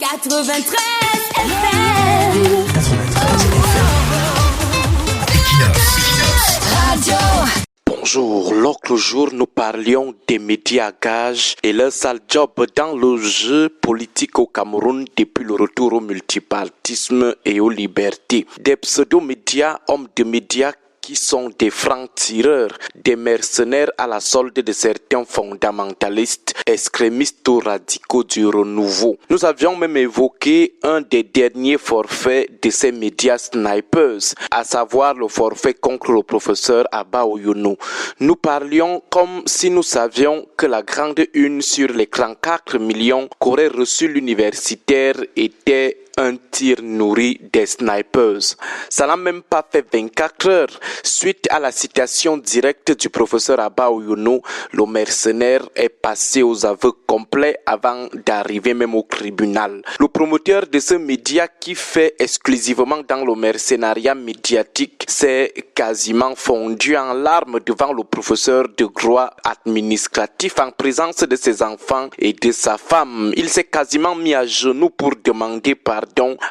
93 FM. Radio. Bonjour, l'autre jour nous parlions des médias à gages et leur sale job dans le jeu politique au Cameroun depuis le retour au multipartisme et aux libertés. Des pseudo-médias, hommes de médias qui sont des francs-tireurs, des mercenaires à la solde de certains fondamentalistes, extrémistes ou radicaux du renouveau. Nous avions même évoqué un des derniers forfaits de ces médias snipers, à savoir le forfait contre le professeur Abba Oyono. Nous parlions comme si nous savions que la grande une sur l'écran 4 millions qu'aurait reçu l'universitaire était un tir nourri des snipers. Ça n'a même pas fait 24 heures. Suite à la citation directe du professeur Abba Oyono, le mercenaire est passé aux aveux complets avant d'arriver même au tribunal. Le promoteur de ce média qui fait exclusivement dans le mercenariat médiatique s'est quasiment fondu en larmes devant le professeur de droit administratif en présence de ses enfants et de sa femme. Il s'est quasiment mis à genoux pour demander pardon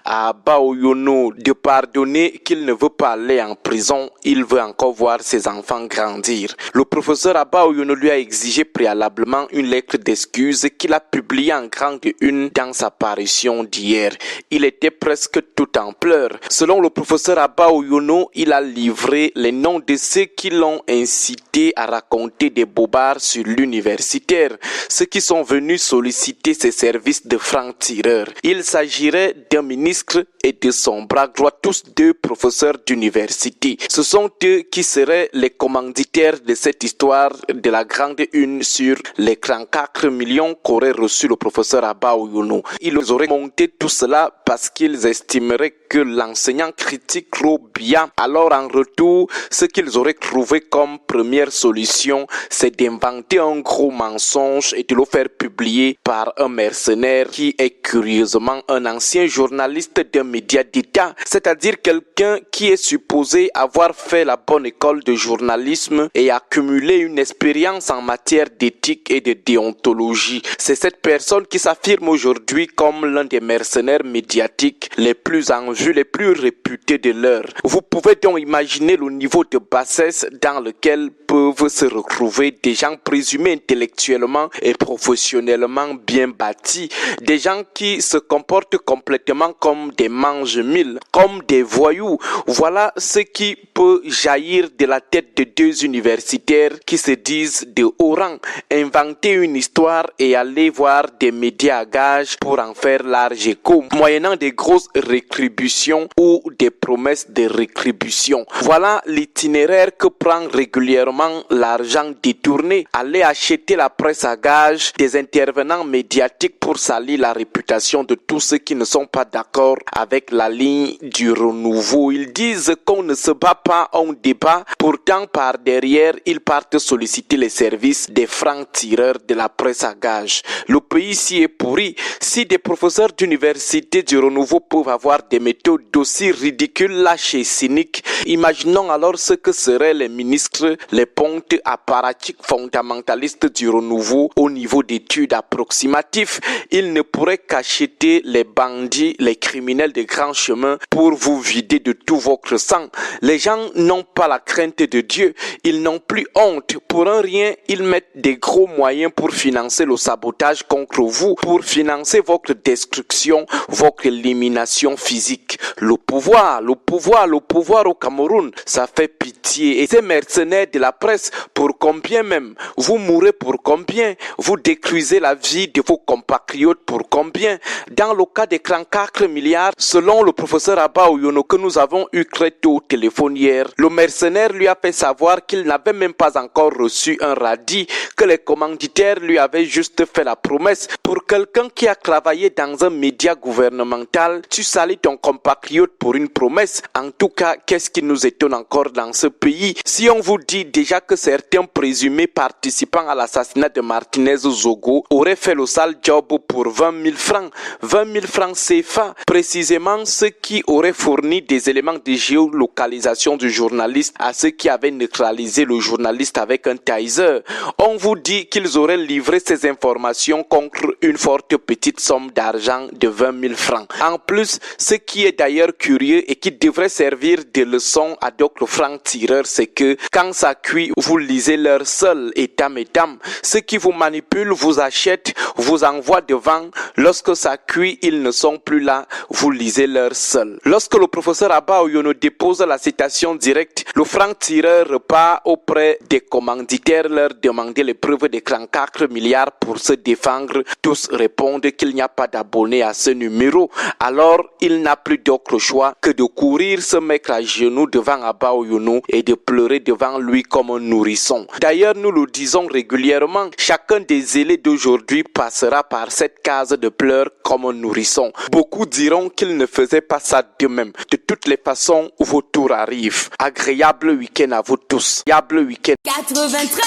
à Abba Oyono de pardonner qu'il ne veut pas aller en prison, il veut encore voir ses enfants grandir. Le professeur Abba Oyono lui a exigé préalablement une lettre d'excuse qu'il a publiée en grande une dans sa parution d'hier. Il était presque tout en pleurs. Selon le professeur Abba Oyono, il a livré les noms de ceux qui l'ont incité à raconter des bobards sur l'universitaire, ceux qui sont venus solliciter ses services de franc-tireur. Il s'agirait d'un ministre et de son bras droit, tous deux professeurs d'université. Ce sont eux qui seraient les commanditaires de cette histoire de la grande une sur l'écran 4 millions qu'aurait reçu le professeur Abba Oyono. Ils auraient monté tout cela parce qu'ils estimeraient que l'enseignant critique trop bien. Alors en retour, ce qu'ils auraient trouvé comme première solution, c'est d'inventer un gros mensonge et de le faire publier par un mercenaire qui est curieusement un ancien journaliste d'un média d'État, c'est-à-dire quelqu'un qui est supposé avoir fait la bonne école de journalisme et accumulé une expérience en matière d'éthique et de déontologie. C'est cette personne qui s'affirme aujourd'hui comme l'un des mercenaires médiatiques les plus en vue, les plus réputés de l'heure. Vous pouvez donc imaginer le niveau de bassesse dans lequel peuvent se retrouver des gens présumés intellectuellement et professionnellement bien bâtis, des gens qui se comportent complètement comme des mange-mille, comme des voyous. Voilà ce qui peut jaillir de la tête de deux universitaires qui se disent de haut rang, inventer une histoire et aller voir des médias à gages pour en faire large écho, moyennant des grosses rétributions ou des promesses de rétribution. Voilà l'itinéraire que prend régulièrement l'argent détourné. Aller acheter la presse à gages, des intervenants médiatiques pour salir la réputation de tous ceux qui ne sont pas d'accord avec la ligne du renouveau. Ils disent qu'on ne se bat pas, on débat. Pourtant, par derrière, ils partent solliciter les services des francs-tireurs de la presse à gages. Le pays s'y est pourri. Si des professeurs d'université du renouveau peuvent avoir des méthodes aussi ridicules, lâches et cyniques, imaginons alors ce que seraient les ministres, les pontes apparatchiks fondamentalistes du renouveau au niveau d'études approximatives. Ils ne pourraient qu'acheter les bandits, les criminels de grands chemins pour vous vider de tout votre sang. Les gens n'ont pas la crainte de Dieu. Ils n'ont plus honte. Pour un rien, ils mettent des gros moyens pour financer le sabotage contre vous, pour financer votre destruction, votre élimination physique. Le pouvoir au Cameroun, ça fait pitié. Et ces mercenaires de la presse, pour combien même? Vous mourrez pour combien? Vous détruisez la vie de vos compatriotes pour combien? Dans le cas des 34 milliards, selon le professeur Abba Oyono que nous avons eu très tôt au téléphone hier, le mercenaire lui a fait savoir qu'il n'avait même pas encore reçu un radis, que les commanditaires lui avaient juste fait la promesse. Pour quelqu'un qui a travaillé dans un média gouvernemental, tu salis ton compatriote pour une promesse. En tout cas, qu'est-ce qui nous étonne encore dans ce pays? Si on vous dit déjà que certains présumés participants à l'assassinat de Martinez Zogo auraient fait le sale job pour 20 000 francs. 20 000 francs CFA, précisément ceux qui auraient fourni des éléments de géolocalisation du journaliste à ceux qui avaient neutralisé le journaliste avec un taser. On vous dit qu'ils auraient livré ces informations contre une forte petite somme d'argent de 20 000 francs. En plus, ce qui est d'ailleurs curieux et qui devrait servir de leçon à d'autres francs-tireurs, c'est que quand ça cuit, vous lisez leur seul état mesdames. Ceux qui vous manipulent, vous achètent, vous envoient devant. Lorsque ça cuit, ils ne sont plus là. Vous lisez leur seul. Lorsque le professeur Abba Oyono dépose la citation directe, le franc-tireur repart auprès des commanditaires leur demander les preuves des 34 milliards pour se défendre. Tous répondent qu'il n'y a pas d'abonnés à ce numéro. Alors, il n'a plus d'autre choix que de courir se mettre à genoux devant Abba Oyono et de pleurer devant lui comme un nourrisson. D'ailleurs, nous le disons régulièrement, chacun des zélés d'aujourd'hui passera par cette case de pleurs comme un nourrisson. Beaucoup diront qu'il ne faisait pas ça d'eux-mêmes. De toutes les façons, vos tours arrivent. Agréable week-end à vous tous. Agréable week-end. 93 FM.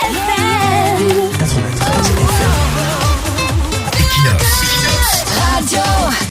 93 FM. Equinox. Radio